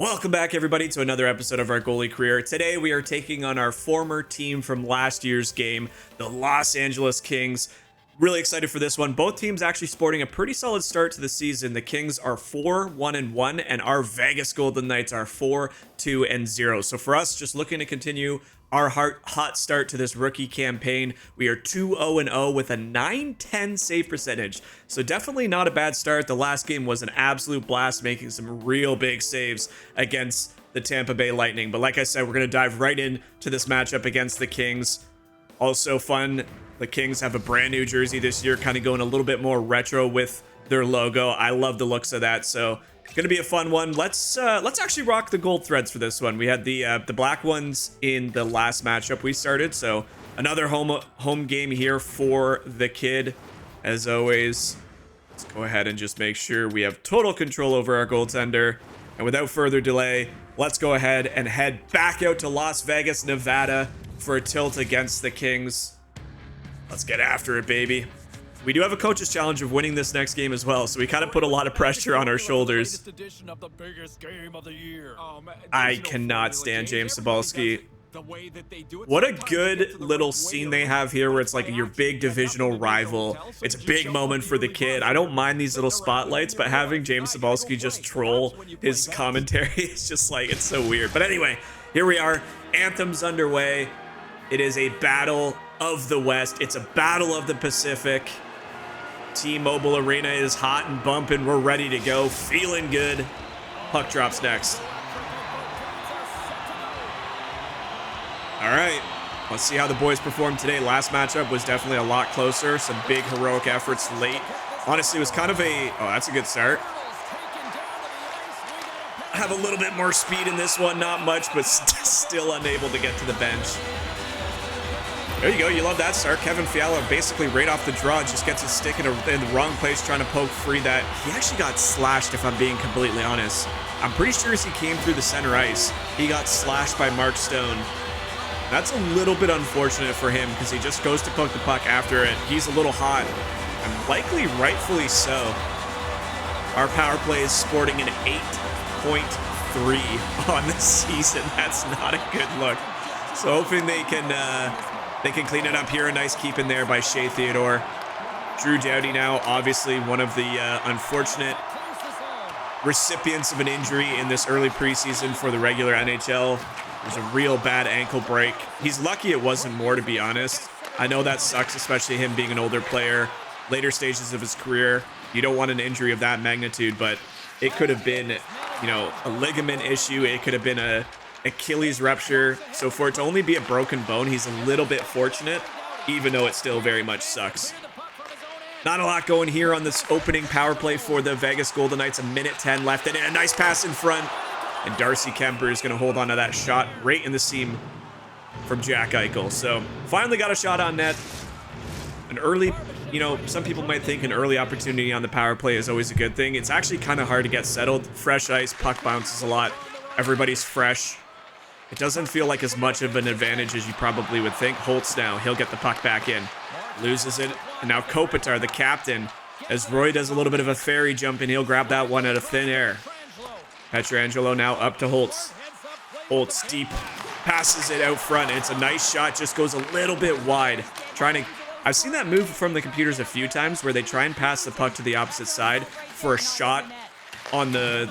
Welcome back, everybody, to another episode of our goalie career. Today, we are taking on our former team from last year's game, the Los Angeles Kings. Really excited for this one. Both teams actually sporting a pretty solid start to the season. The Kings are 4-1-1, and our Vegas Golden Knights are 4-2-0. So for us, just looking to continue our hot start to this rookie campaign. We are 2-0-0 with a 910 save percentage. So definitely not a bad start. The last game was an absolute blast, making some real big saves against the Tampa Bay Lightning. But like I said, we're going to dive right into this matchup against the Kings. Also fun, the Kings have a brand new jersey this year, kind of going a little bit more retro with their logo. I love the looks of that. So gonna be a fun one. Let's actually rock the gold threads for this one. We had the black ones in the last matchup we started, so another home game here for the kid. As always, let's go ahead and just make sure we have total control over our goaltender. And without further delay, let's go ahead and head back out to Las Vegas, Nevada for a tilt against the Kings. Let's get after it, baby. We do have a coach's challenge of winning this next game as well, so we kind of put a lot of pressure on our shoulders. I cannot stand James Cebulski. What a good little scene they have here where it's like your big divisional rival. It's a big moment for the kid. I don't mind these little spotlights, but having James Cebulski just troll his commentary is just like, it's so weird. But anyway, here we are. Anthem's underway. It is a battle of the West. It's a battle of the Pacific. T-Mobile Arena is hot and bumping. We're ready to go. Feeling good. Puck drops next. All right. Let's see how the boys perform today. Last matchup was definitely a lot closer. Some big heroic efforts late. Honestly, it was kind of a... Oh, that's a good start. Have a little bit more speed in this one. Not much, but still unable to get to the bench. There you go. You love that start. Kevin Fiala basically right off the draw just gets his stick in the wrong place trying to poke free that. He actually got slashed, if I'm being completely honest. I'm pretty sure as he came through the center ice, he got slashed by Mark Stone. That's a little bit unfortunate for him because he just goes to poke the puck after it. He's a little hot, and likely rightfully so. Our power play is sporting an 8.3 on the season. That's not a good look. So hoping they can clean it up here. A nice keep in there by Shea Theodore. Drew Doughty now, obviously one of the unfortunate recipients of an injury in this early preseason for the regular NHL. There's a real bad ankle break. He's lucky it wasn't more, to be honest. I know that sucks, especially him being an older player, later stages of his career. You don't want an injury of that magnitude, but it could have been, you know, a ligament issue. It could have been a Achilles rupture. So for it to only be a broken bone, he's a little bit fortunate, even though it still very much sucks. Not a lot going here on this opening power play for the Vegas Golden Knights. A minute 10 left, and a nice pass in front. And Darcy Kemper is going to hold on to that shot right in the seam from Jack Eichel. So finally got a shot on net. An early, you know, some people might think an early opportunity on the power play is always a good thing. It's actually kind of hard to get settled. Fresh ice, puck bounces a lot. Everybody's fresh. It doesn't feel like as much of an advantage as you probably would think. Holtz now, he'll get the puck back in. Loses it. And now Kopitar, the captain, as Roy does a little bit of a fairy jump, and he'll grab that one out of thin air. Pietrangelo now up to Holtz. Holtz deep, passes it out front. It's a nice shot, just goes a little bit wide. I've seen that move from the computers a few times where they try and pass the puck to the opposite side for a shot on the...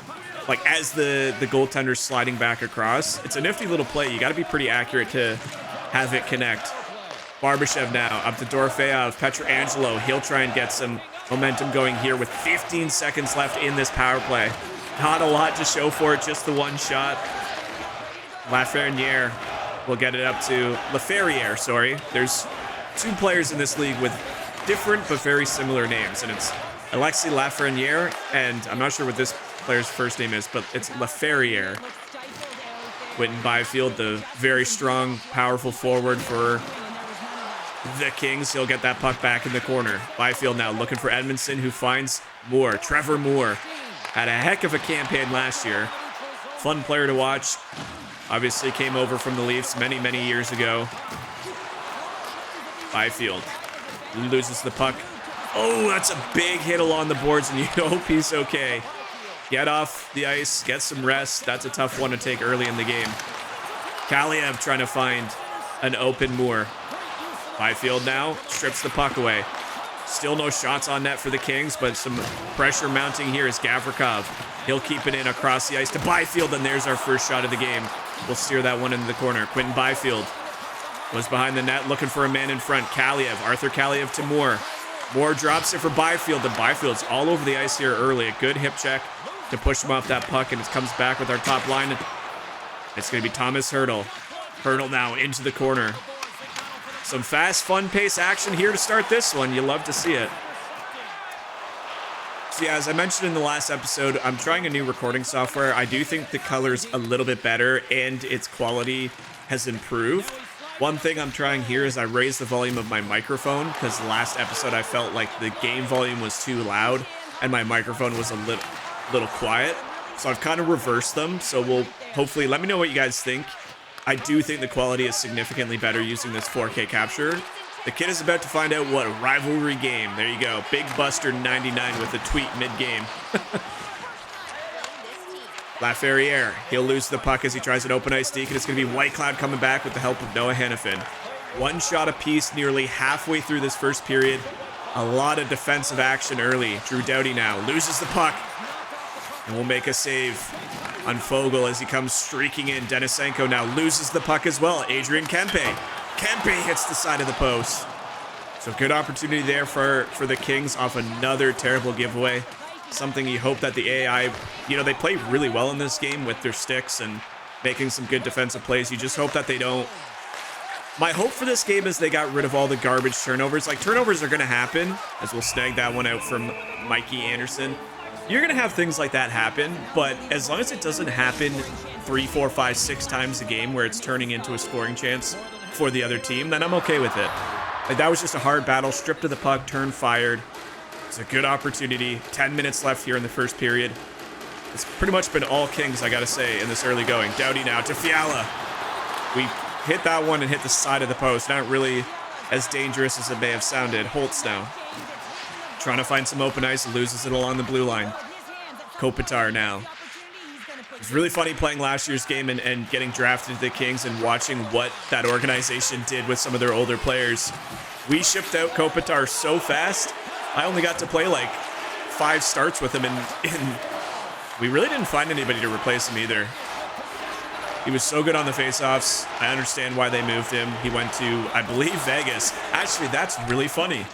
like as the goaltender's sliding back across. It's a nifty little play. You got to be pretty accurate to have it connect. Barbashev now up to Dorofeyev. Pietrangelo, he'll try and get some momentum going here with 15 seconds left in this power play. Not a lot to show for it, just the one shot. Lafreniere will get it up to Laferriere, sorry. There's two players in this league with different but very similar names, and it's Alexis Lafreniere, and I'm not sure what this player's first name is, but it's Laferriere. Quinton Byfield, the very strong, powerful forward for the Kings. He'll get that puck back in the corner. Byfield now looking for Edmondson, who finds Moore. Trevor Moore had a heck of a campaign last year. Fun player to watch. Obviously came over from the Leafs many, many years ago. Byfield loses the puck. Oh, that's a big hit along the boards, and you hope he's okay. Get off the ice, get some rest. That's a tough one to take early in the game. Kaliev trying to find an open Moore. Byfield now strips the puck away. Still no shots on net for the Kings, but some pressure mounting here is Gavrikov. He'll keep it in across the ice to Byfield, and there's our first shot of the game. We'll steer that one into the corner. Quinton Byfield was behind the net looking for a man in front. Kaliev, Arthur Kaliev to Moore. Moore drops it for Byfield, and Byfield's all over the ice here early. A good hip check to push him off that puck, and it comes back with our top line. It's going to be Thomas Hertl. Hertl now into the corner. Some fast, fun pace action here to start this one. You love to see it. So yeah, as I mentioned in the last episode, I'm trying a new recording software. I do think the color's a little bit better and its quality has improved. One thing I'm trying here is I raised the volume of my microphone because last episode I felt like the game volume was too loud and my microphone was a little quiet. So I've kind of reversed them. So we'll hopefully let me know what you guys think. I do think the quality is significantly better using this 4K capture. The kid is about to find out what rivalry game. There you go. Big Buster 99 with a tweet mid-game. Laferriere, he'll lose the puck as he tries an open ice deke, and it's going to be Whitecloud coming back with the help of Noah Hannafin. One shot apiece nearly halfway through this first period. A lot of defensive action early. Drew Doughty now loses the puck, and will make a save on Fogel as he comes streaking in. Denisenko now loses the puck as well. Adrian Kempe. Kempe hits the side of the post. So good opportunity there for the Kings off another terrible giveaway. Something you hope that the AI, they play really well in this game with their sticks and making some good defensive plays. You just hope that they don't. My hope for this game is they got rid of all the garbage turnovers. Like, turnovers are going to happen, as we'll snag that one out from Mikey Anderson. You're going to have things like that happen, but as long as it doesn't happen 3, 4, 5, 6 times a game where it's turning into a scoring chance for the other team, then I'm okay with it. Like, that was just a hard battle, stripped of the puck, turn fired. It's a good opportunity. 10 minutes left here in the first period. It's pretty much been all Kings, I gotta say, in this early going. Doughty now to Fiala. We hit that one and hit the side of the post. Not really as dangerous as it may have sounded. Holtz now trying to find some open ice, loses it along the blue line. Kopitar now. It's really funny playing last year's game and getting drafted to the Kings and watching what that organization did with some of their older players. We shipped out Kopitar so fast. I only got to play like 5 starts with him, and we really didn't find anybody to replace him either. He was so good on the faceoffs. I understand why they moved him. He went to, I believe, Vegas. Actually, that's really funny.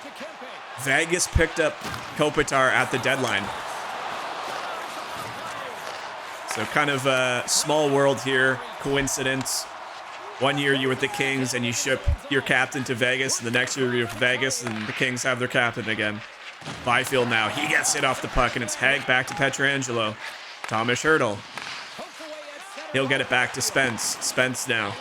Vegas picked up Kopitar at the deadline. So kind of a small world here. Coincidence. One year you're with the Kings and you ship your captain to Vegas, and the next year you're with Vegas and the Kings have their captain again. Byfield now. He gets hit off the puck, and it's Hag back to Pietrangelo. Thomas Hertl. He'll get it back to Spence. Spence now.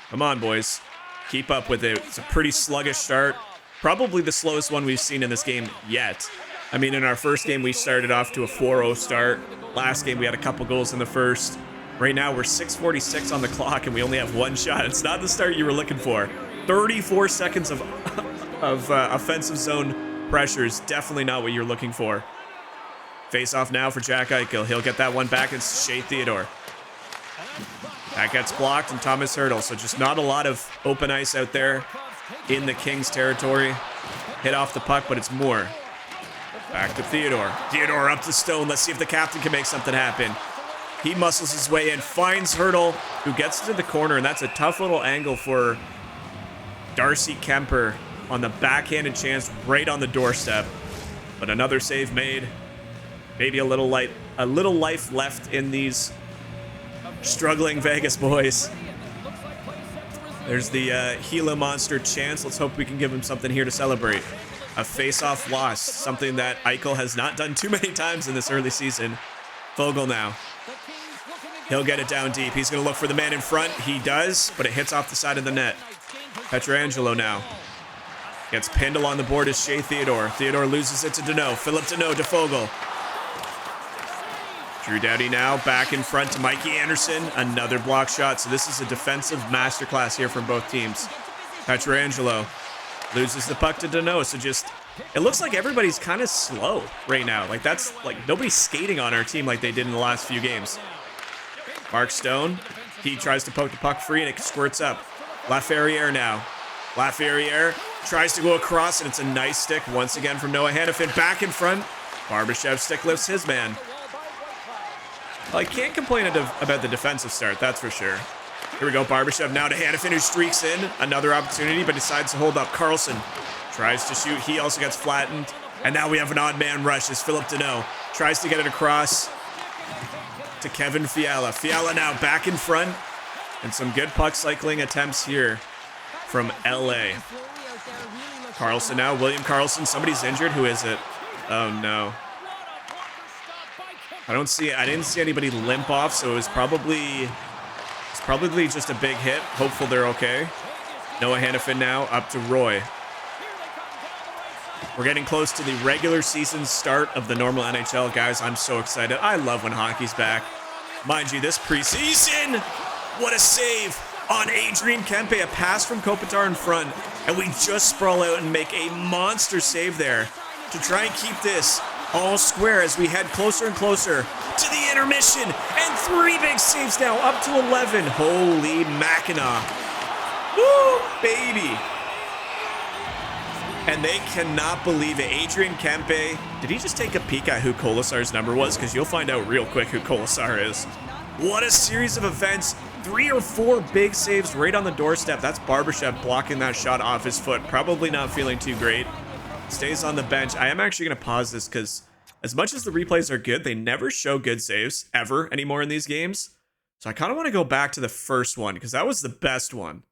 Come on, boys. Keep up with it. It's a pretty sluggish start. Probably the slowest one we've seen in this game yet. I mean, in our first game, we started off to a 4-0 start. Last game, we had a couple goals in the first. Right now, we're 6:46 on the clock, and we only have 1 shot. It's not the start you were looking for. 34 seconds of offensive zone pressure is definitely not what you're looking for. Face off now for Jack Eichel. He'll get that one back. It's Shea Theodore. That gets blocked, and Thomas Hertl. So just not a lot of open ice out there in the Kings territory. Hit off the puck, but it's Moore. Back to Theodore. Theodore up to Stone. Let's see if the captain can make something happen. He muscles his way in, finds Hertl, who gets to the corner, and that's a tough little angle for Darcy Kemper on the backhanded chance right on the doorstep. But another save made. Maybe a little life left in these struggling Vegas boys. There's the Gila Monster chance. Let's hope we can give him something here to celebrate. A face-off loss, something that Eichel has not done too many times in this early season. Fogel now. He'll get it down deep. He's going to look for the man in front. He does, but it hits off the side of the net. Pietrangelo now. Gets pinned along the board is Shea Theodore. Theodore loses it to Deneau. Philip Deneau to Fogel. Drew Doughty now back in front to Mikey Anderson. Another block shot. So this is a defensive masterclass here from both teams. Pietrangelo loses the puck to Deneau. So just It looks like everybody's kind of slow right now. Like, that's like nobody's skating on our team like they did in the last few games. Mark Stone, he tries to poke the puck free and it squirts up. Laferriere now. Laferriere tries to go across and it's a nice stick once again from Noah Hannafin. Back in front. Barbashev stick lifts his man. Well, I can't complain about the defensive start, that's for sure. Here we go, Barbashev now to Hannafin, who streaks in. Another opportunity, but decides to hold up. Carlson tries to shoot. He also gets flattened. And now we have an odd man rush as Philip Deneau tries to get it across to Kevin Fiala. Fiala now back in front. And some good puck cycling attempts here from LA. Carlson now, William Carlson. Somebody's injured. Who is it? Oh, no. I didn't see anybody limp off, so it was probably just a big hit. Hopeful they're okay. Noah Hannafin now up to Roy. We're getting close to the regular season start of the normal NHL, guys. I'm so excited. I love when hockey's back. Mind you, this preseason, what a save on Adrian Kempe. A pass from Kopitar in front, and we just sprawl out and make a monster save there to try and keep this all square as we head closer and closer to the intermission. And 3 big saves now, up to 11. Holy Mackinac. Woo, baby. And they cannot believe it. Adrian Kempe, did he just take a peek at who Colasar's number was? Because you'll find out real quick who Colasar is. What a series of events. 3 or 4 big saves right on the doorstep. That's Barbashev blocking that shot off his foot. Probably not feeling too great. Stays on the bench. I am actually going to pause this because as much as the replays are good, they never show good saves ever anymore in these games. So I kind of want to go back to the first one because that was the best one.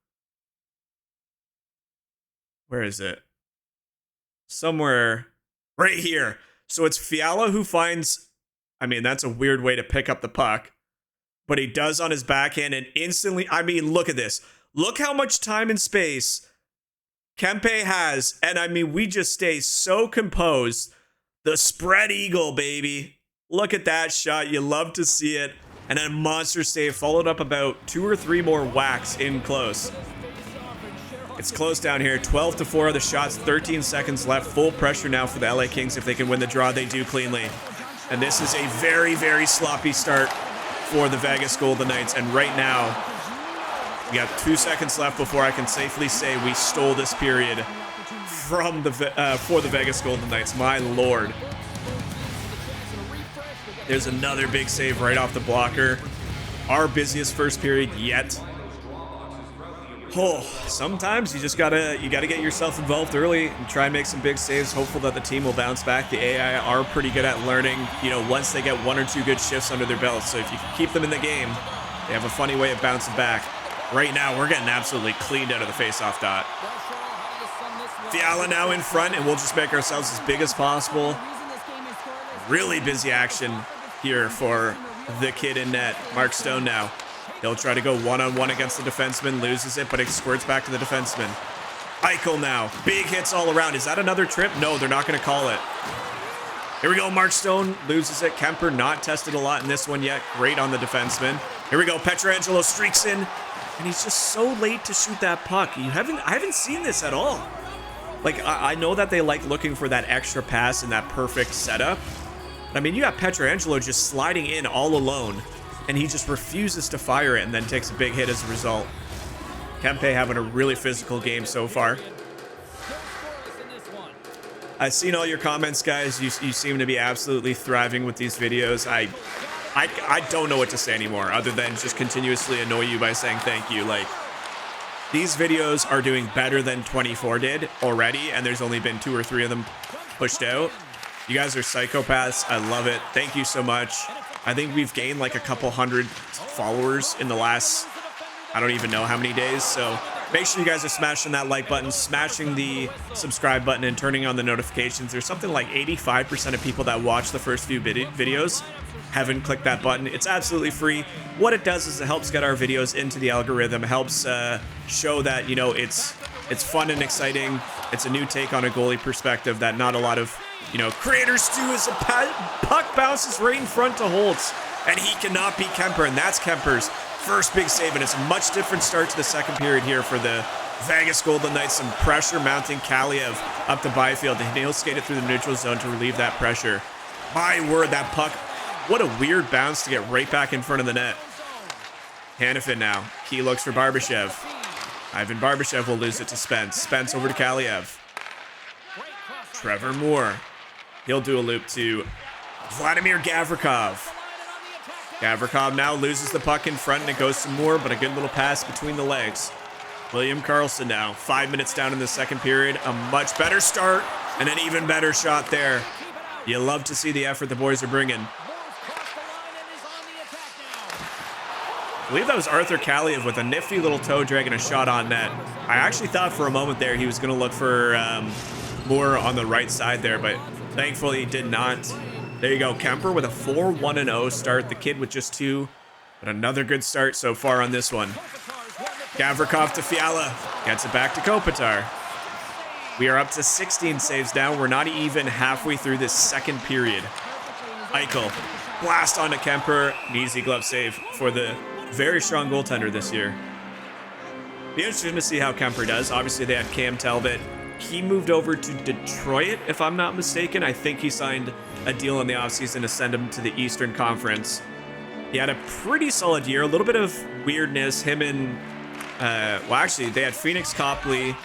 Where is it? Somewhere right here. So it's Fiala who finds, I mean, that's a weird way to pick up the puck, but he does on his backhand and instantly, I mean, look at this. Look how much time and space Kempe has, and I mean, we just stay so composed. The spread eagle, baby. Look at that shot. You love to see it. And then a monster save followed up about 2 or 3 more whacks in close. It's close down here. 12-4 are the shots. 13 seconds left. Full pressure now for the LA Kings. If they can win the draw, they do cleanly. And this is a very, very sloppy start for the Vegas Golden Knights. And right now, we have 2 seconds left before I can safely say we stole this period from the for the Vegas Golden Knights. My lord. There's another big save right off the blocker. Our busiest first period yet. Oh, sometimes you just gotta get yourself involved early and try and make some big saves. Hopeful that the team will bounce back. The AI are pretty good at learning, you know, once they get 1 or 2 good shifts under their belt. So if you can keep them in the game, they have a funny way of bouncing back. Right now, we're getting absolutely cleaned out of the faceoff dot. Fiala now in front, and we'll just make ourselves as big as possible. Really busy action here for the kid in net. Mark Stone now. He'll try to go one-on-one against the defenseman, loses it, but it squirts back to the defenseman. Eichel now. Big hits all around. Is that another trip? No, they're not going to call it. Here we go. Mark Stone loses it. Kemper not tested a lot in this one yet. Great on the defenseman. Here we go. Pietrangelo streaks in, and he's just so late to shoot that puck. I haven't seen this at all. Like, I know that they like looking for that extra pass and that perfect setup. I mean, you got Pietrangelo just sliding in all alone, and he just refuses to fire it and then takes a big hit as a result. Kempe having a really physical game so far. I've seen all your comments, guys. You seem to be absolutely thriving with these videos. I don't know what to say anymore other than just continuously annoy you by saying thank you. Like, these videos are doing better than 24 did already, and there's only been 2 or 3 of them pushed out. You guys are psychopaths. I love it. Thank you so much. I think we've gained like a couple hundred followers in the last, I don't even know how many days. So make sure you guys are smashing that like button, smashing the subscribe button, and turning on the notifications. There's something like 85% of people that watch the first few videos haven't clicked that button. It's absolutely free. What it does is it helps get our videos into the algorithm. It helps show that, you know, it's fun and exciting. It's a new take on a goalie perspective that not a lot of, you know, creators do. As a puck bounces right in front to Holtz, and he cannot beat Kemper, and that's Kemper's first big save, and it's a much different start to the second period here for the Vegas Golden Knights, some pressure mounting Kaliev up the Byfield, and he'll skate it through the neutral zone to relieve that pressure. My word, that puck, what a weird bounce to get right back in front of the net. Hanifin now. Key looks for Barbashev. Ivan Barbashev will lose it to Spence. Spence over to Kaliev. Trevor Moore. He'll do a loop to Vladimir Gavrikov. Gavrikov now loses the puck in front, and it goes to Moore, but a good little pass between the legs. William Karlsson now. 5 minutes down in the second period. A much better start and an even better shot there. You love to see the effort the boys are bringing. I believe that was Arthur Kaliev with a nifty little toe drag and a shot on net. I actually thought for a moment there he was going to look for Moore on the right side there, but thankfully he did not. There you go, Kemper with a 4-1-0 start. The kid with just 2, but another good start so far on this one. Gavrikov to Fiala, gets it back to Kopitar. We are up to 16 saves down. We're not even halfway through this second period. Eichel, blast onto Kemper, an easy glove save for the very strong goaltender this year. Be interesting to see how Kemper does. Obviously, they had Cam Talbot. He moved over to Detroit, if I'm not mistaken. I think he signed a deal in the offseason to send him to the Eastern Conference. He had a pretty solid year. A little bit of weirdness. Him and, well, actually, they had Phoenix Copley.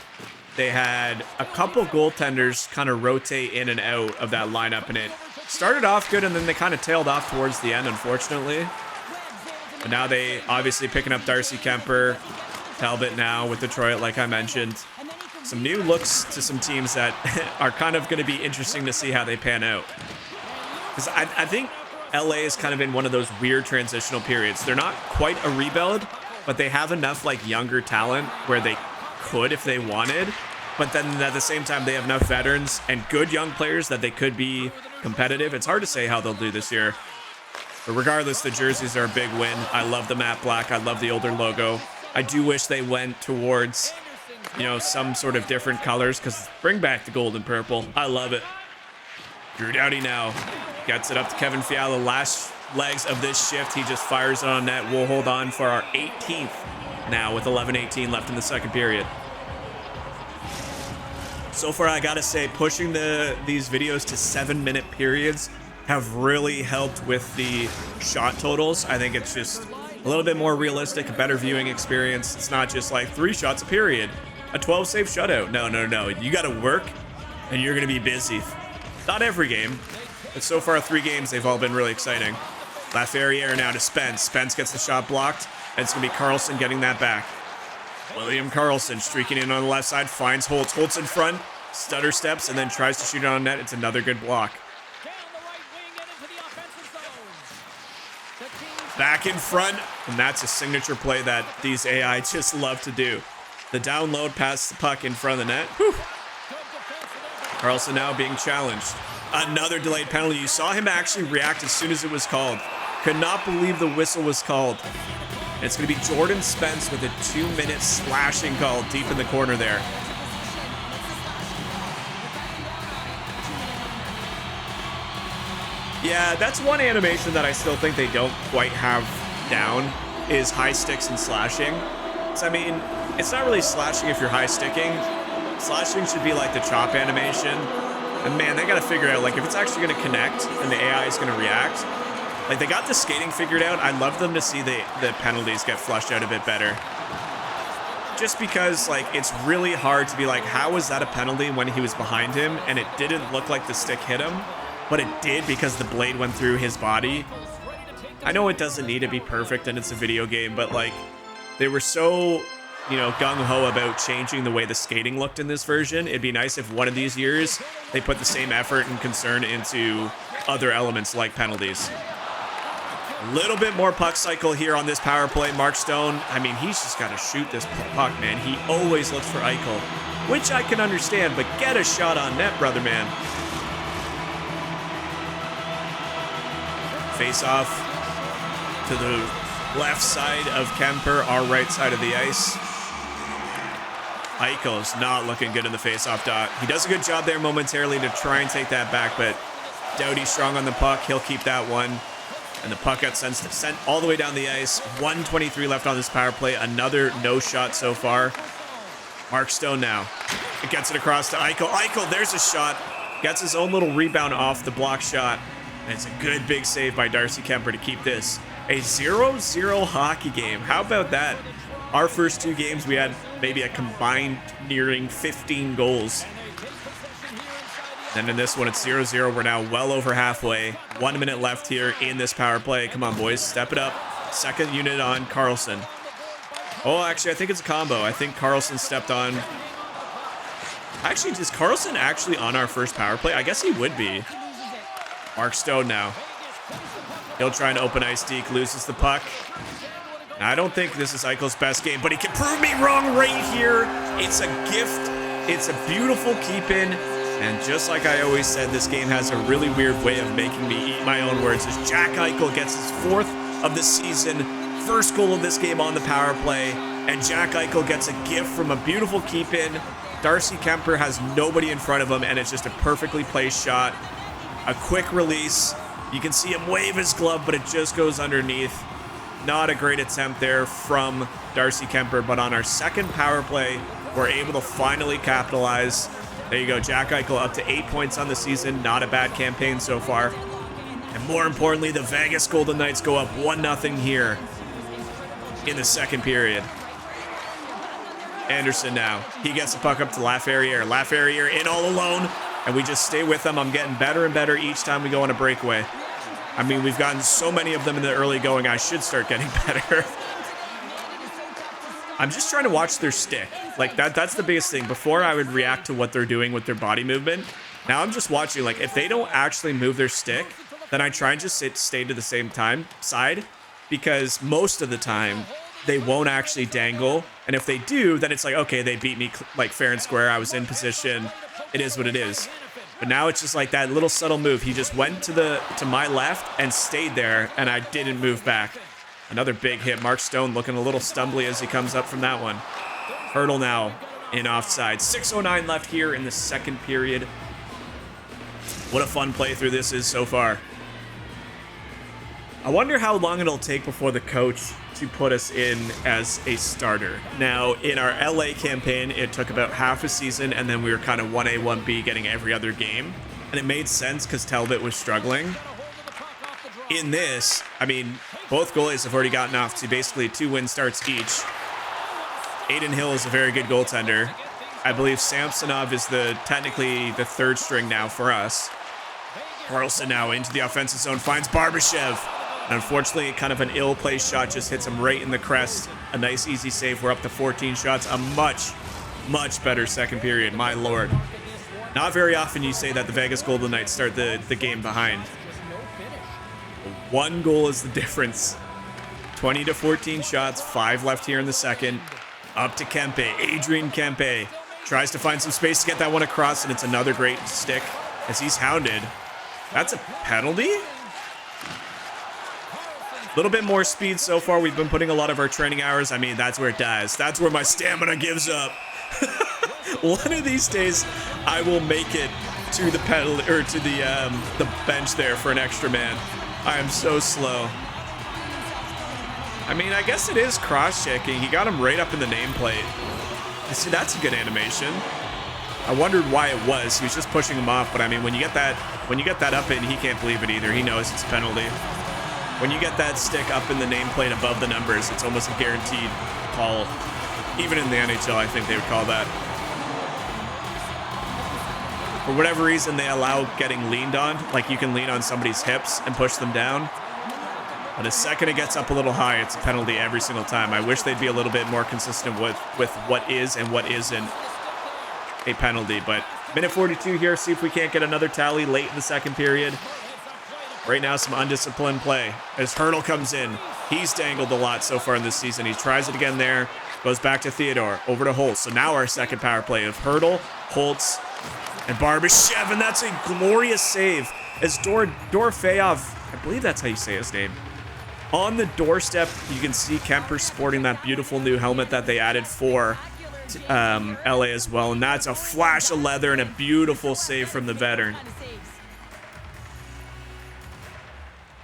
They had a couple goaltenders kind of rotate in and out of that lineup, and it started off good, and then they kind of tailed off towards the end, unfortunately. But now they obviously picking up Darcy Kemper, Talbot now with Detroit, like I mentioned. Some new looks to some teams that are kind of going to be interesting to see how they pan out. Because I think LA is kind of in one of those weird transitional periods. They're not quite a rebuild, but they have enough like younger talent where they could if they wanted. But then at the same time, they have enough veterans and good young players that they could be competitive. It's hard to say how they'll do this year. But regardless, the jerseys are a big win. I love the matte black. I love the older logo. I do wish they went towards, you know, some sort of different colors, because bring back the gold and purple. I love it. Drew Doughty now gets it up to Kevin Fiala. Last legs of this shift. He just fires it on net. We'll hold on for our 18th now with 11:18 left in the second period. So far, I gotta say, pushing these videos to 7-minute periods have really helped with the shot totals. I think it's just a little bit more realistic, a better viewing experience. It's not just like 3 shots a period, a 12-save shutout. No. You got to work, and you're going to be busy. Not every game, but so far 3 games, they've all been really exciting. Laferriere now to Spence. Spence gets the shot blocked, and it's going to be Karlsson getting that back. William Karlsson streaking in on the left side, finds Holtz. Holtz in front, stutter steps, and then tries to shoot it on net. It's another good block. Back in front, and that's a signature play that these AI just love to do. The download past the puck in front of the net. Whew. Karlsson now being challenged. Another delayed penalty. You saw him actually react as soon as it was called. Could not believe the whistle was called. And it's going to be Jordan Spence with a 2-minute slashing call deep in the corner there. Yeah, that's one animation that I still think they don't quite have down, is high sticks and slashing. So, I mean, it's not really slashing if you're high sticking. Slashing should be like the chop animation. And man, they gotta figure out, like, if it's actually gonna connect and the AI is gonna react. Like, they got the skating figured out. I'd love them to see the penalties get flushed out a bit better. Just because, like, it's really hard to be like, how was that a penalty when he was behind him and it didn't look like the stick hit him? But it did because the blade went through his body. I know it doesn't need to be perfect and it's a video game, but like, they were so, you know, gung-ho about changing the way the skating looked in this version. It'd be nice if one of these years they put the same effort and concern into other elements like penalties. A little bit more puck cycle here on this power play. Mark Stone, I mean, he's just got to shoot this puck, man. He always looks for Eichel, which I can understand, but get a shot on net, brother man. Face off to the left side of Kemper, our right side of the ice. Eichel's not looking good in the face-off dot. He does a good job there momentarily to try and take that back, but Doughty's strong on the puck. He'll keep that one. And the puck got sent all the way down the ice. 1:23 left on this power play. Another no shot so far. Mark Stone now. It gets it across to Eichel. Eichel, there's a shot. Gets his own little rebound off the block shot. And it's a good big save by Darcy Kuemper to keep this a 0-0 hockey game. How about that? Our first 2 games, we had maybe a combined nearing 15 goals. And in this one, it's 0-0. We're now well over halfway. 1 minute left here in this power play. Come on, boys. Step it up. Second unit on Carlson. Oh, actually, I think it's a combo. I think Carlson stepped on. Actually, is Carlson actually on our first power play? I guess he would be. Mark Stone now. He'll try and open ice deke. Loses the puck. Now, I don't think this is Eichel's best game, but he can prove me wrong right here. It's a gift. It's a beautiful keep-in. And just like I always said, this game has a really weird way of making me eat my own words as Jack Eichel gets his 4th of the season, first goal of this game on the power play, and Jack Eichel gets a gift from a beautiful keep-in. Darcy Kuemper has nobody in front of him, and it's just a perfectly placed shot. A quick release. You can see him wave his glove, but it just goes underneath. Not a great attempt there from Darcy Kuemper, but on our second power play, we're able to finally capitalize. There you go, Jack Eichel up to 8 points on the season. Not a bad campaign so far. And more importantly, the Vegas Golden Knights go up 1-0 here in the second period. Anderson now. He gets the puck up to Laferriere. Laferriere in all alone, and we just stay with them. I'm getting better and better each time we go on a breakaway. I mean, we've gotten so many of them in the early going. I should start getting better. I'm just trying to watch their stick. Like, that's the biggest thing. Before, I would react to what they're doing with their body movement. Now I'm just watching. Like, if they don't actually move their stick, then I try and just stay to the same side. Because most of the time, they won't actually dangle. And if they do, then it's like, okay, they beat me like fair and square. I was in position. It is what it is. But now it's just like that little subtle move. He just went to my left and stayed there, and I didn't move back. Another big hit. Mark Stone looking a little stumbly as he comes up from that one. Hurdle now in offside. 6:09 left here in the second period. What a fun playthrough this is so far. I wonder how long it'll take before the coach to put us in as a starter. Now, in our LA campaign, it took about half a season, and then we were kind of 1A, 1B, getting every other game. And it made sense because Talbot was struggling. In this, I mean, both goalies have already gotten off to basically 2 win starts each. Aiden Hill is a very good goaltender. I believe Samsonov is technically the 3rd string now for us. Carlson now into the offensive zone, finds Barbashev. Unfortunately, kind of an ill-placed shot just hits him right in the crest. A nice, easy save. We're up to 14 shots. A much, much better second period, my lord. Not very often you say that the Vegas Golden Knights start the game behind. 1 goal is the difference. 20 to 14 shots, 5 left here in the second. Up to Kempe. Adrian Kempe tries to find some space to get that one across, and it's another great stick as he's hounded. That's a penalty? A little bit more speed so far. We've been putting a lot of our training hours. I mean, that's where it dies. That's where my stamina gives up. One of these days, I will make it to the penalty or to the bench there for an extra man. I am so slow. I mean, I guess it is cross-checking. He got him right up in the nameplate. See, that's a good animation. I wondered why it was. He was just pushing him off, but I mean, when you get that up in, he can't believe it either. He knows it's a penalty. When you get that stick up in the nameplate above the numbers, it's almost a guaranteed call. Even in the NHL, I think they would call that. For whatever reason, they allow getting leaned on. Like, you can lean on somebody's hips and push them down. But the second it gets up a little high, it's a penalty every single time. I wish they'd be a little bit more consistent with what is and what isn't a penalty. But minute 42 here. See if we can't get another tally late in the second period. Right now, some undisciplined play as Hurdle comes in. He's dangled a lot so far in this season. He tries it again there. Goes back to Theodore. Over to Holtz. So now our second power play of Hurdle, Holtz, and Barbashev. And that's a glorious save as Dorofeyev, I believe that's how you say his name. On the doorstep, you can see Kuemper sporting that beautiful new helmet that they added for LA as well. And that's a flash of leather and a beautiful save from the veteran.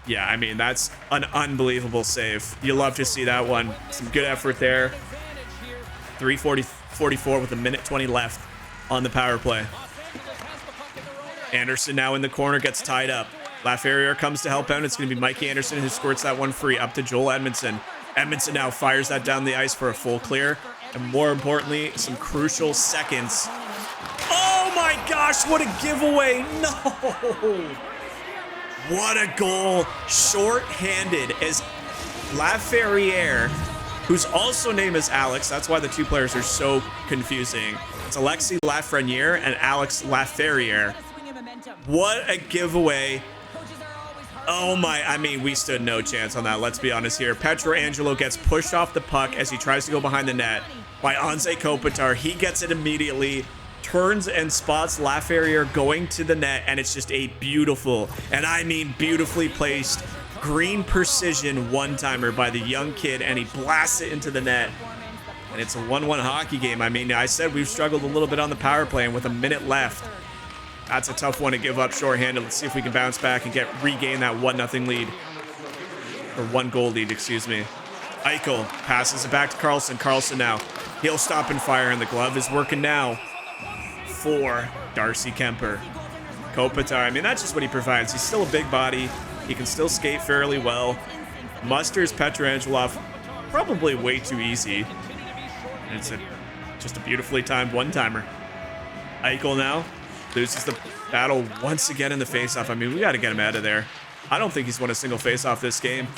Yeah, I mean, that's an unbelievable save. You love to see that one. Some good effort there. 3:43 44 with a minute 20 left on the power play. Anderson now in the corner, gets tied up. Laferriere comes to help out. It's going to be Mikey Anderson who squirts that one free up to Joel Edmondson. Edmondson now fires that down the ice for a full clear. And more importantly, some crucial seconds. Oh my gosh, what a giveaway. No. What a goal. Short-handed as Laferriere, whose also name is Alex. That's why the two players are so confusing. It's Alexis Lafreniere and Alex Laferriere. What a giveaway. Oh my, I mean, we stood no chance on that. Let's be honest here. Pietrangelo gets pushed off the puck as he tries to go behind the net by Anze Kopitar. He gets it immediately, turns and spots Laferriere going to the net, and it's just a beautiful, and I mean beautifully placed, green precision one-timer by the young kid, and he blasts it into the net. And it's a 1-1 hockey game. I mean, I said we've struggled a little bit on the power play, and with a minute left, that's a tough one to give up shorthanded. Let's see if we can bounce back and regain that 1-0 lead. Or 1-goal lead, excuse me. Eichel passes it back to Carlson. Carlson now. He'll stop and fire, and the glove is working now for Darcy Kemper. Kopitar, I mean, that's just what he provides. He's still a big body. He can still skate fairly well. Musters Pietrangelo probably way too easy. And it's just a beautifully timed one-timer. Eichel now loses the battle once again in the faceoff. I mean, we got to get him out of there. I don't think he's won a single faceoff this game.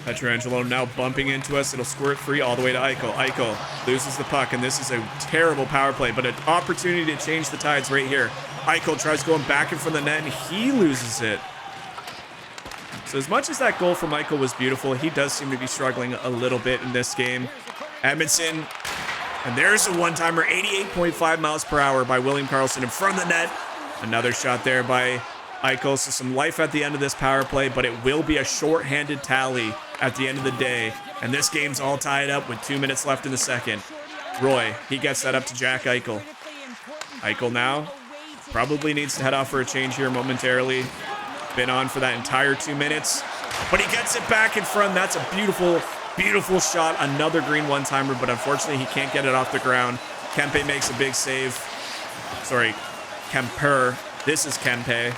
Pietrangelo now bumping into us. It'll squirt free all the way to Eichel. Eichel loses the puck, and this is a terrible power play, but an opportunity to change the tides right here. Eichel tries going back in front of the net, and he loses it. So as much as that goal from Eichel was beautiful, he does seem to be struggling a little bit in this game. Edmondson, and there's a one-timer, 88.5 miles per hour by William Karlsson in front of the net. Another shot there by Eichel. So some life at the end of this power play, but it will be a short-handed tally at the end of the day. And this game's all tied up with 2 minutes left in the second. Roy, he gets that up to Jack Eichel. Eichel now probably needs to head off for a change here momentarily. Been on for that entire 2 minutes, but he gets it back in front. That's a beautiful, beautiful shot. Another green one-timer, but unfortunately he can't get it off the ground. Kempe makes a big save. Sorry, Kemper. This is Kempe.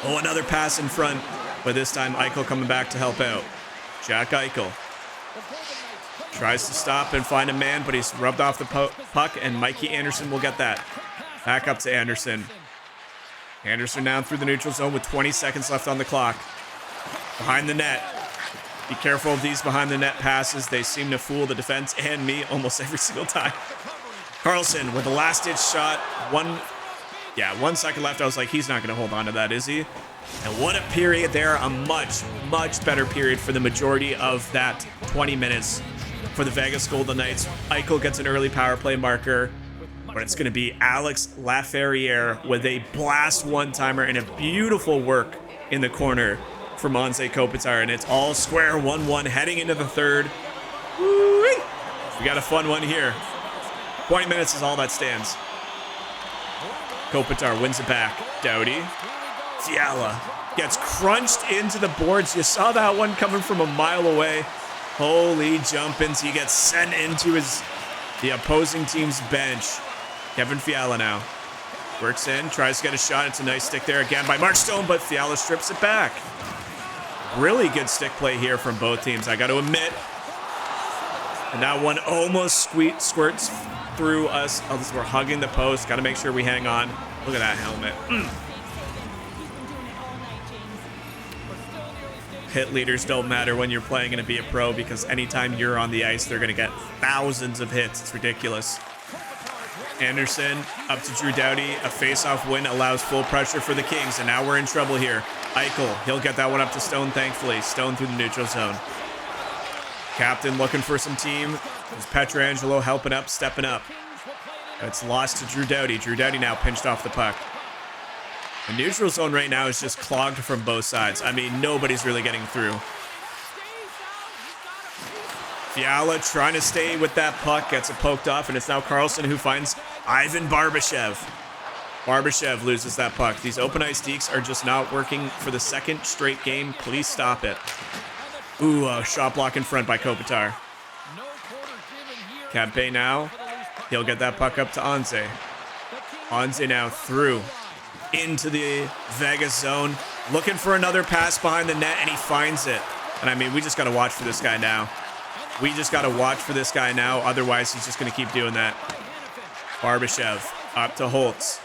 Oh, another pass in front, but this time Eichel coming back to help out. Jack Eichel tries to stop and find a man, but he's rubbed off the puck, and Mikey Anderson will get that. Back up to Anderson. Anderson now through the neutral zone with 20 seconds left on the clock. Behind the net. Be careful of these behind the net passes. They seem to fool the defense and me almost every single time. Karlsson with the last-ditch shot. 1 second left. I was like, he's not going to hold on to that, is he? And what a period there. A much, much better period for the majority of that 20 minutes for the Vegas Golden Knights. Eichel gets an early power play marker, but it's going to be Alex Laferriere with a blast one-timer and a beautiful work in the corner from Anze Kopitar, and it's all square 1-1 heading into the third. Woo-wee. We got a fun one here. 20 minutes is all that stands. Kopitar wins it back. Doughty. Fiala gets crunched into the boards. You saw that one coming from a mile away. Holy jumpins. He gets sent into the opposing team's bench. Kevin Fiala now works in, tries to get a shot. It's a nice stick there again by Mark Stone, but Fiala strips it back. Really good stick play here from both teams, I got to admit. And that one almost squirts through us. Oh, we're hugging the post. Got to make sure we hang on. Look at that helmet. Hit leaders don't matter when you're playing to be a pro, because anytime you're on the ice, they're going to get thousands of hits. It's ridiculous. Anderson up to Drew Doughty. A face-off win allows full pressure for the Kings, and now we're in trouble here. Eichel, he'll get that one up to Stone, thankfully. Stone through the neutral zone. Captain looking for some team. There's Pietrangelo helping up, stepping up. It's lost to Drew Doughty. Drew Doughty now pinched off the puck. The neutral zone right now is just clogged from both sides. I mean, nobody's really getting through. Fiala trying to stay with that puck, gets it poked off, and it's now Karlsson who finds Ivan Barbashev. Barbashev loses that puck. These open ice deeks are just not working for the second straight game. Please stop it. Ooh, a shot block in front by Kopitar. Kempe now. He'll get that puck up to Anze. Anze now through into the Vegas zone. Looking for another pass behind the net, and he finds it. And I mean, we just got to watch for this guy now. We just got to watch for this guy now. Otherwise, he's just going to keep doing that. Barbashev up to Holtz.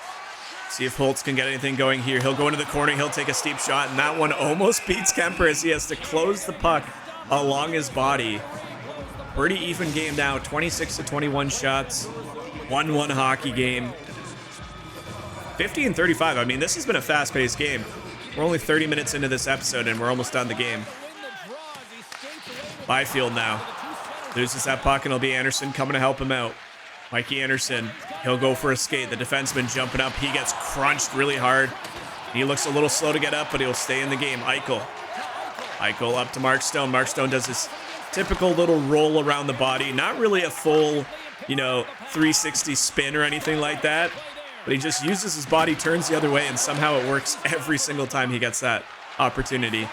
See if Holtz can get anything going here. He'll go into the corner. He'll take a steep shot, and that one almost beats Kemper as he has to close the puck along his body. Pretty even game now. 26 to 21 shots. 1-1 hockey game. 50 and 35. I mean, this has been a fast-paced game. We're only 30 minutes into this episode, and we're almost done the game. Byfield now. Loses that puck, and it'll be Anderson coming to help him out. Mikey Anderson. He'll go for a skate. The defenseman jumping up. He gets crunched really hard. He looks a little slow to get up, but he'll stay in the game. Eichel. Eichel up to Mark Stone. Mark Stone does his typical little roll around the body. Not really a full, 360 spin or anything like that. But he just uses his body, turns the other way, and somehow it works every single time he gets that opportunity.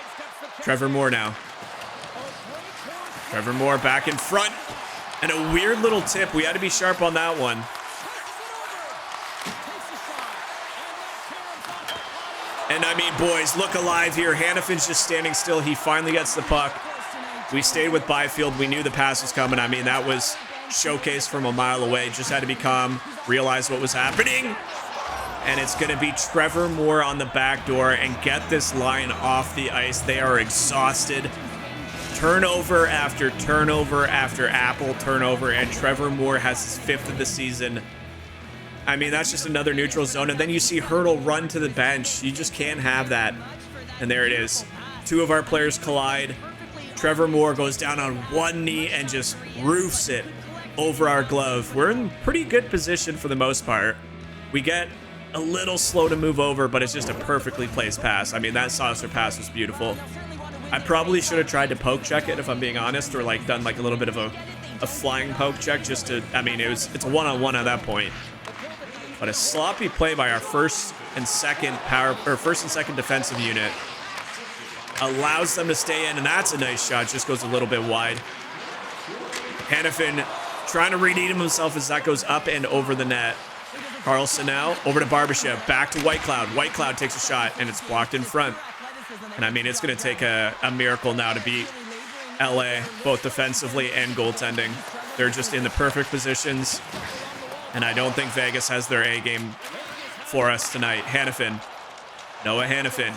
Trevor Moore now. Trevor Moore back in front. And a weird little tip. We had to be sharp on that one. And I mean, boys, look alive here. Hannafin's just standing still. He finally gets the puck. We stayed with Byfield. We knew the pass was coming. I mean, that was showcased from a mile away. Just had to be calm, realize what was happening. And it's going to be Trevor Moore on the back door and get this line off the ice. They are exhausted. Turnover after turnover after Apple turnover, and Trevor Moore has his 5th of the season. I mean, that's just another neutral zone. And then you see Hurdle run to the bench. You just can't have that. And there it is. 2 of our players collide. Trevor Moore goes down on one knee and just roofs it over our glove. We're in pretty good position for the most part. We get a little slow to move over, but it's just a perfectly placed pass. I mean, that saucer pass was beautiful. I probably should have tried to poke check it, if I'm being honest, or done a little bit of a flying poke check just to, I mean, it's a one-on-one at that point. But a sloppy play by our first and second defensive unit allows them to stay in, and that's a nice shot. Just goes a little bit wide. Hannafin trying to redeem himself as that goes up and over the net. Carlson now over to Barbashev, back to Whitecloud. Whitecloud takes a shot, and it's blocked in front. And I mean, it's going to take a miracle now to beat LA, both defensively and goaltending. They're just in the perfect positions. And I don't think Vegas has their A game for us tonight. Hannafin. Noah Hannafin.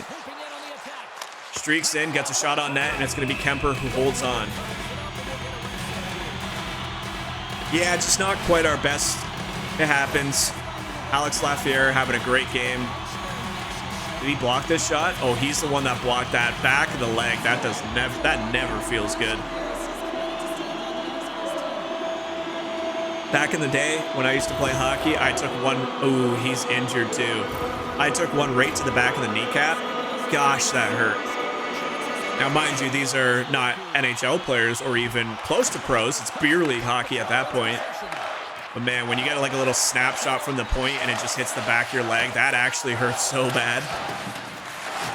Streaks in, gets a shot on net, and it's going to be Kemper who holds on. Yeah, just not quite our best. It happens. Alex Lafayette having a great game. Did he block this shot? Oh, he's the one that blocked that back of the leg. That never feels good. Back in the day when I used to play hockey, I took one. Ooh, he's injured too. I took one right to the back of the kneecap. Gosh, that hurt. Now, mind you, these are not NHL players or even close to pros. It's beer league hockey at that point. But man, when you get a little snapshot from the point and it just hits the back of your leg, that actually hurts so bad.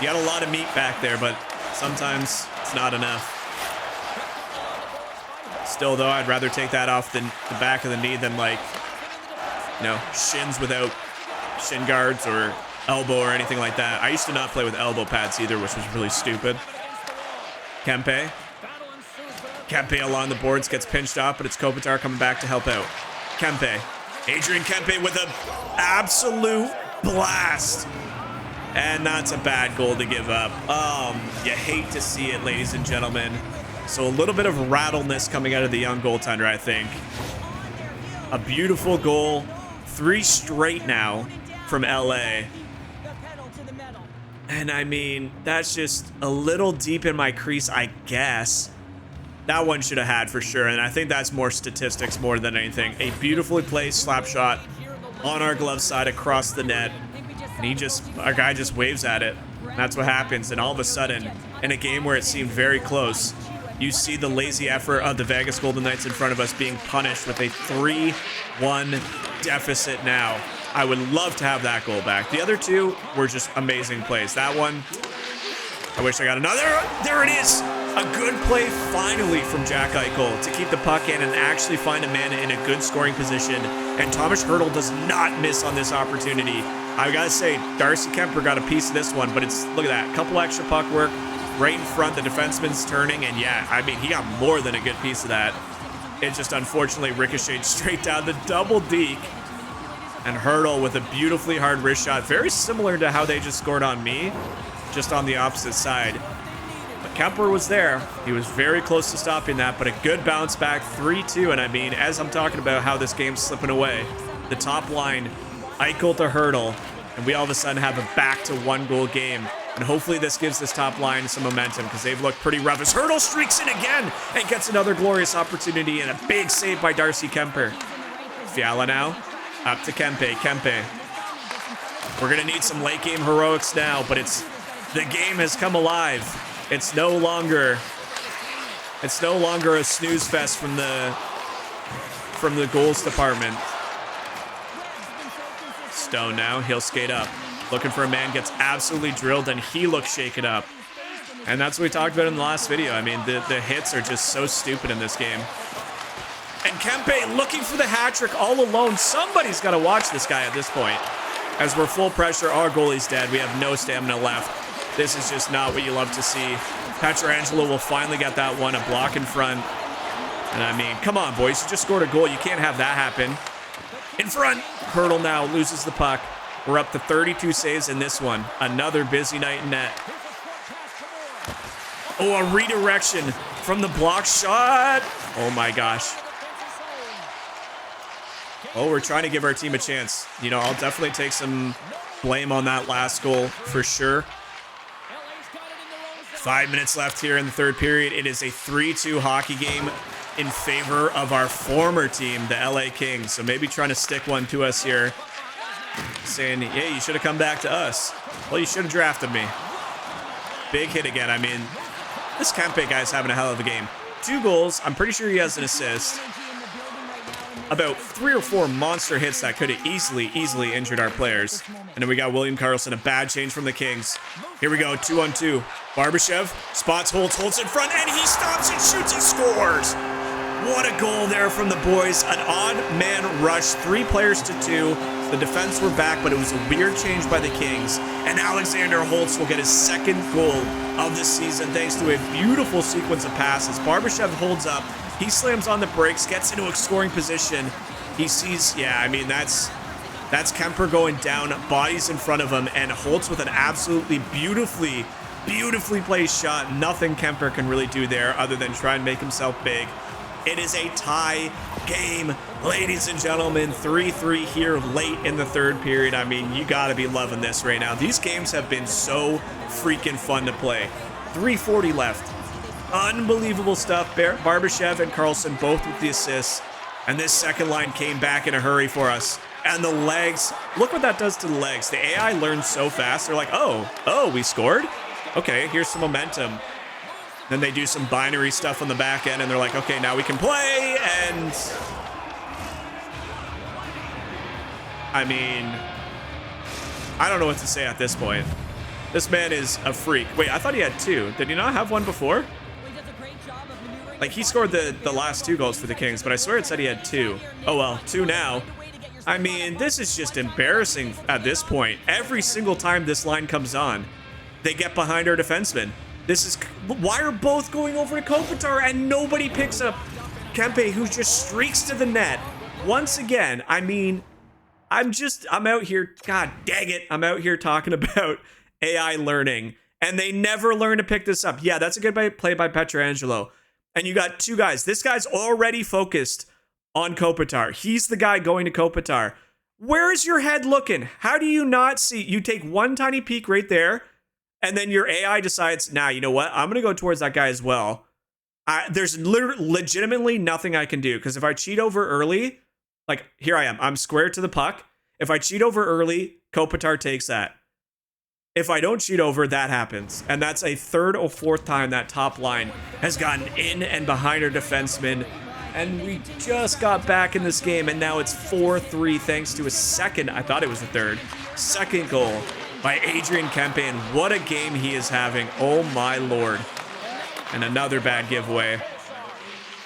You got a lot of meat back there, but sometimes it's not enough. Still, though, I'd rather take that off the back of the knee than shins without shin guards or elbow or anything like that. I used to not play with elbow pads either, which was really stupid. Kempe along the boards gets pinched off, but it's Kopitar coming back to help out. Kempe. Adrian Kempe with an absolute blast. And that's a bad goal to give up. You hate to see it, ladies and gentlemen. So a little bit of rattleness coming out of the young goaltender, I think. A beautiful goal. 3 straight now from LA. And I mean, that's just a little deep in my crease, I guess. That one should have had for sure, and I think that's more statistics more than anything. A beautifully placed slap shot on our glove side across the net, and our guy just waves at it. That's what happens, and all of a sudden, in a game where it seemed very close, you see the lazy effort of the Vegas Golden Knights in front of us being punished with a 3-1 deficit now. I would love to have that goal back. The other 2 were just amazing plays. That one, I wish I got another. There it is. A good play finally from Jack Eichel to keep the puck in and actually find a man in a good scoring position. And Thomas Hertl does not miss on this opportunity. I gotta say, Darcy Kemper got a piece of this one, but it's, look at that, couple extra puck work right in front. The defenseman's turning, and yeah, I mean, he got more than a good piece of that. It just unfortunately ricocheted straight down the double deke. And Hertl with a beautifully hard wrist shot, very similar to how they just scored on me, just on the opposite side. But Kemper was there. He was very close to stopping that, but a good bounce back, 3-2. And I mean, as I'm talking about how this game's slipping away, the top line, Eichel to Hertl, and we all of a sudden have a back to 1-goal game. And hopefully this gives this top line some momentum because they've looked pretty rough as Hertl streaks in again and gets another glorious opportunity and a big save by Darcy Kemper. Fiala now, up to Kempe. We're going to need some late game heroics now, but the game has come alive. It's no longer a snooze fest from the goals department. Stone now, he'll skate up. Looking for a man, gets absolutely drilled, and he looks shaken up. And that's what we talked about in the last video. I mean, the hits are just so stupid in this game. And Kempe looking for the hat trick all alone. Somebody's got to watch this guy at this point. As we're full pressure, our goalie's dead. We have no stamina left. This is just not what you love to see. Pietrangelo will finally get that one, a block in front. And I mean, come on, boys. You just scored a goal. You can't have that happen. In front. Hertl now loses the puck. We're up to 32 saves in this one. Another busy night in net. Oh, a redirection from the block shot. Oh my gosh. Oh, we're trying to give our team a chance. You know, I'll definitely take some blame on that last goal for sure. 5 minutes left here in the third period. It is a 3-2 hockey game in favor of our former team, the LA Kings. So maybe trying to stick one to us here. Saying, yeah, you should have come back to us. Well, you should have drafted me. Big hit again. I mean, this Kempe guy's having a hell of a game. 2 goals. I'm pretty sure he has an assist. About 3 or 4 monster hits that could have easily injured our players. And then we got William Karlsson, a bad change from the Kings. Here we go, 2-on-2. Barbashev spots, holds in front, and he stops and shoots and scores. What a goal there from the boys. An odd man rush, 3 players to 2. The defense were back, but it was a weird change by the Kings. And Alexander Holtz will get his 2nd goal of the season thanks to a beautiful sequence of passes. Barbashev holds up. He slams on the brakes, gets into a scoring position. He sees, yeah, I mean, that's Kemper going down, bodies in front of him, and Holtz with an absolutely beautifully placed shot. Nothing Kemper can really do there other than try and make himself big. It is a tie game, ladies and gentlemen. 3-3 here late in the third period. I mean, you gotta be loving this right now. These games have been so freaking fun to play. 3:40 left. Unbelievable stuff. Barbashev and Karlsson both with the assists. And this second line came back in a hurry for us. And the legs, look what that does to the legs. The AI learns so fast. They're like, oh, we scored? Okay, here's some momentum. Then they do some binary stuff on the back end, and they're like, okay, now we can play, and... I mean... I don't know what to say at this point. This man is a freak. Wait, I thought he had 2. Did he not have 1 before? Like, he scored the last 2 goals for the Kings, but I swear it said he had 2. Oh, well, 2 now. I mean, this is just embarrassing at this point. Every single time this line comes on, they get behind our defenseman. This is... Why are both going over to Kopitar and nobody picks up Kempe, who just streaks to the net? Once again, I mean, I'm out here... God dang it. I'm out here talking about AI learning, and they never learn to pick this up. Yeah, that's a good play by Pietrangelo. And you got 2 guys. This guy's already focused on Kopitar. He's the guy going to Kopitar. Where is your head looking? How do you not see? You take 1 tiny peek right there, and then your AI decides, nah, you know what? I'm going to go towards that guy as well. There's legitimately nothing I can do, because if I cheat over early, like, here I am. I'm square to the puck. If I cheat over early, Kopitar takes that. If I don't cheat over, that happens. And that's a 3rd or 4th time that top line has gotten in and behind our defenseman. And we just got back in this game, and now it's 4-3 thanks to a second, I thought it was a 3rd, 2nd goal by Adrian Kempe. And what a game he is having. Oh my lord. And another bad giveaway.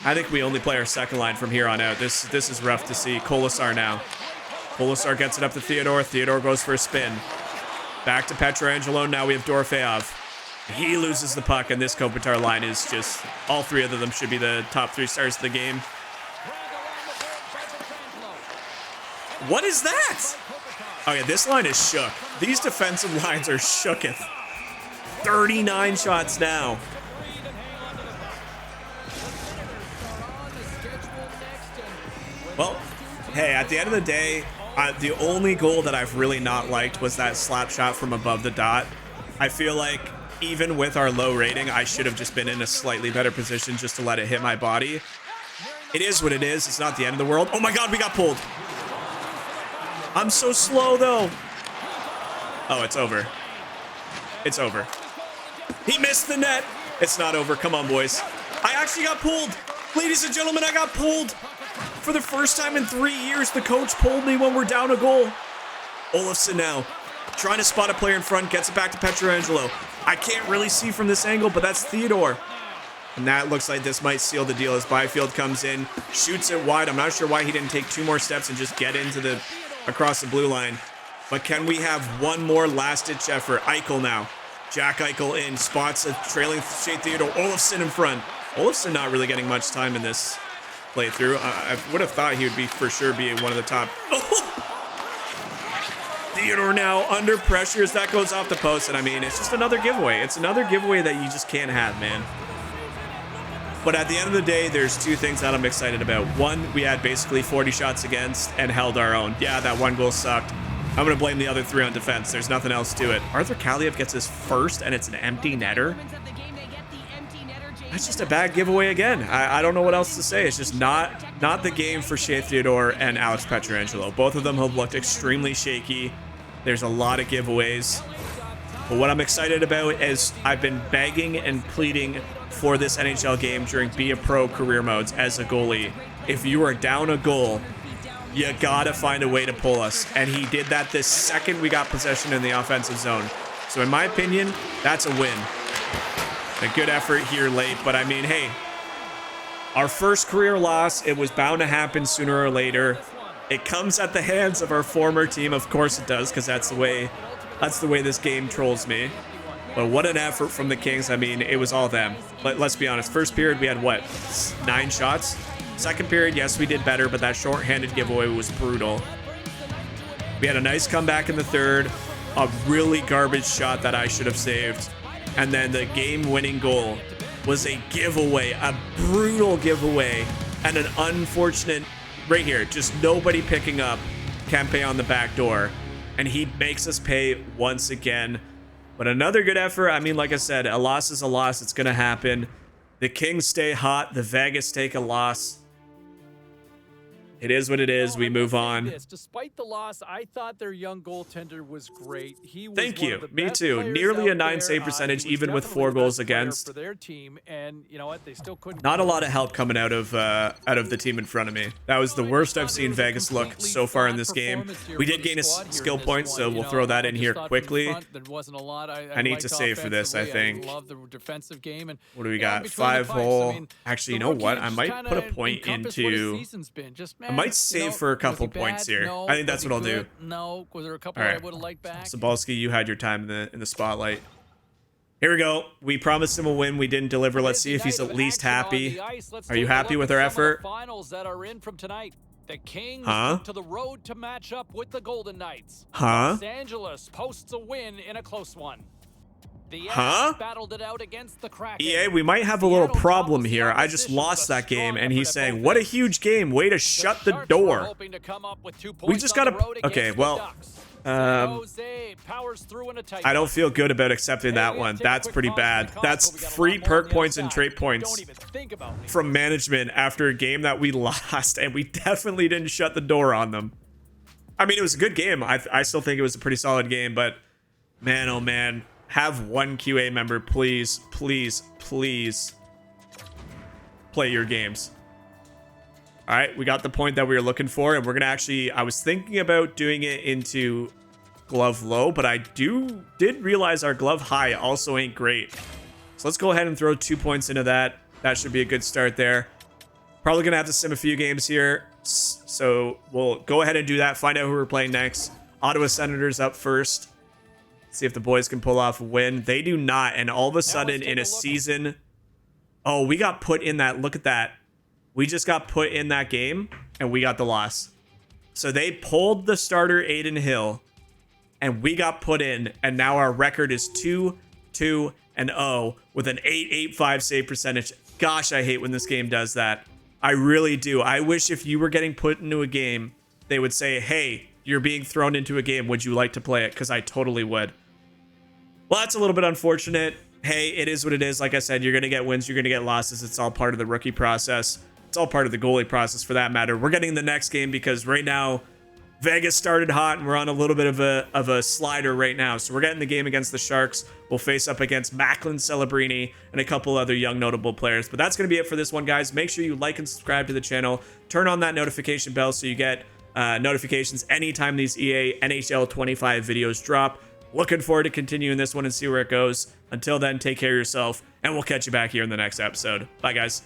I think we only play our second line from here on out. This is rough to see. Corsair now. Corsair gets it up to Theodore. Theodore goes for a spin. Back to Pietrangelo. Now we have Dorofeev. He loses the puck, and this Kopitar line is just... all three of them should be the top 3 stars of the game. What is that? Oh, yeah, this line is shook. These defensive lines are shooketh. 39 shots now. Well, hey, at the end of the day, the only goal that I've really not liked was that slap shot from above the dot. I feel like even with our low rating, I should have just been in a slightly better position just to let it hit my body. It is what it is. It's not the end of the world. Oh my God, we got pulled. I'm so slow though. Oh, it's over. It's over. He missed the net. It's not over. Come on, boys. I actually got pulled. Ladies and gentlemen, I got pulled. For the first time in 3 years, the coach pulled me when we're down a goal. Olofsson now, trying to spot a player in front, gets it back to Pietrangelo. I can't really see from this angle, but that's Theodore. And that looks like this might seal the deal as Byfield comes in, shoots it wide. I'm not sure why he didn't take 2 more steps and just get into the across the blue line. But can we have one more last-ditch effort? Eichel now. Jack Eichel in, spots a trailing Shea Theodore. Olofsson in front. Olofsson not really getting much time in this playthrough. I would have thought he would be for sure be one of the top. Oh! Theodore now under pressure as that goes off the post. And I mean, it's just another giveaway. It's another giveaway that you just can't have, man. But at the end of the day, there's 2 things that I'm excited about. One, we had basically 40 shots against and held our own. Yeah, that 1 goal sucked. I'm going to blame the other 3 on defense. There's nothing else to it. Arthur Kaliev gets his first, and it's an empty netter. That's just a bad giveaway again. I don't know what else to say. It's just not the game for Shea Theodore and Alex Pietrangelo. Both of them have looked extremely shaky. There's a lot of giveaways. But what I'm excited about is I've been begging and pleading for this NHL game during Be a Pro career modes as a goalie. If you are down a goal, you gotta find a way to pull us. And he did that the second we got possession in the offensive zone. So in my opinion, that's a win. A good effort here late, but I mean, hey, our first career loss, it was bound to happen sooner or later. It comes at the hands of our former team. Of course it does, because that's the way this game trolls me. But what an effort from the Kings. I mean, it was all them. Let's be honest. First period, we had, what, 9 shots? Second period, yes, we did better, but that shorthanded giveaway was brutal. We had a nice comeback in the third. A really garbage shot that I should have saved. And then the game-winning goal was a giveaway, a brutal giveaway, and an unfortunate, right here, just nobody picking up Kempe on the back door. And he makes us pay once again. But another good effort. I mean, like I said, a loss is a loss. It's going to happen. The Kings stay hot. The Vegas take a loss. It is what it is. We move on. Despite the loss, I thought their young goaltender was great. He was Thank you. Me too. Nearly a 9 save percentage, even with 4 goals against. For their team, and you know what? They still couldn't. Not a lot of help coming out of the team in front of me. That was the worst I've seen Vegas look so far in this game. We did gain a skill point, so we'll throw that in here quickly. I need to save for this, I think. What do we got? 5 hole. Actually, you know what? I might put a point into... I might save for a couple points here. I think that's what I'll do. No, was there a couple right. I would have liked back? Sabalski, you had your time in the spotlight. Here we go. We promised him a win. We didn't deliver. Let's see if he's at least happy. Are you happy with our effort? Finals that are in from tonight. The Kings to the road to match up with the Golden Knights. Los Angeles posts a win in a close one. The battled it out against the Kraken. EA, we might have a little problem here. I just lost that game, and he's saying, what a huge game. Way to shut the door. We just got to... Okay, well... I don't feel good about accepting that one. That's pretty bad. That's free perk points and trait points from management after a game that we lost, and we definitely didn't shut the door on them. I mean, it was a good game. I still think it was a pretty solid game, but man, oh man. Have one QA member, please, please, please play your games. All right, we got the point that we were looking for, and we're gonna actually, I was thinking about doing it into glove low, but I did realize our glove high also ain't great. So So let's go ahead and throw 2 points into that. That should be a good start there. Probably going to have to sim a few games here. So we'll go ahead and do that. Find out who we're playing next. Ottawa Senators up first. See if the boys can pull off a win. They do not. And all of a sudden in a season... Oh, we got put in that. Look at that. We just got put in that game and we got the loss. So they pulled the starter Aiden Hill and we got put in. And now our record is 2-2-0 with an 885 save percentage. Gosh, I hate when this game does that. I really do. I wish if you were getting put into a game, they would say, hey, you're being thrown into a game. Would you like to play it? Because I totally would. Well, that's a little bit unfortunate. Hey, it is what it is. Like I said, you're going to get wins. You're going to get losses. It's all part of the rookie process. It's all part of the goalie process for that matter. We're getting the next game because right now, Vegas started hot and we're on a little bit of a slider right now. So we're getting the game against the Sharks. We'll face up against Macklin Celebrini and a couple other young notable players. But that's going to be it for this one, guys. Make sure you like and subscribe to the channel. Turn on that notification bell so you get notifications anytime these EA NHL 25 videos drop. Looking forward to continuing this one and see where it goes. Until then, take care of yourself, and we'll catch you back here in the next episode. Bye, guys.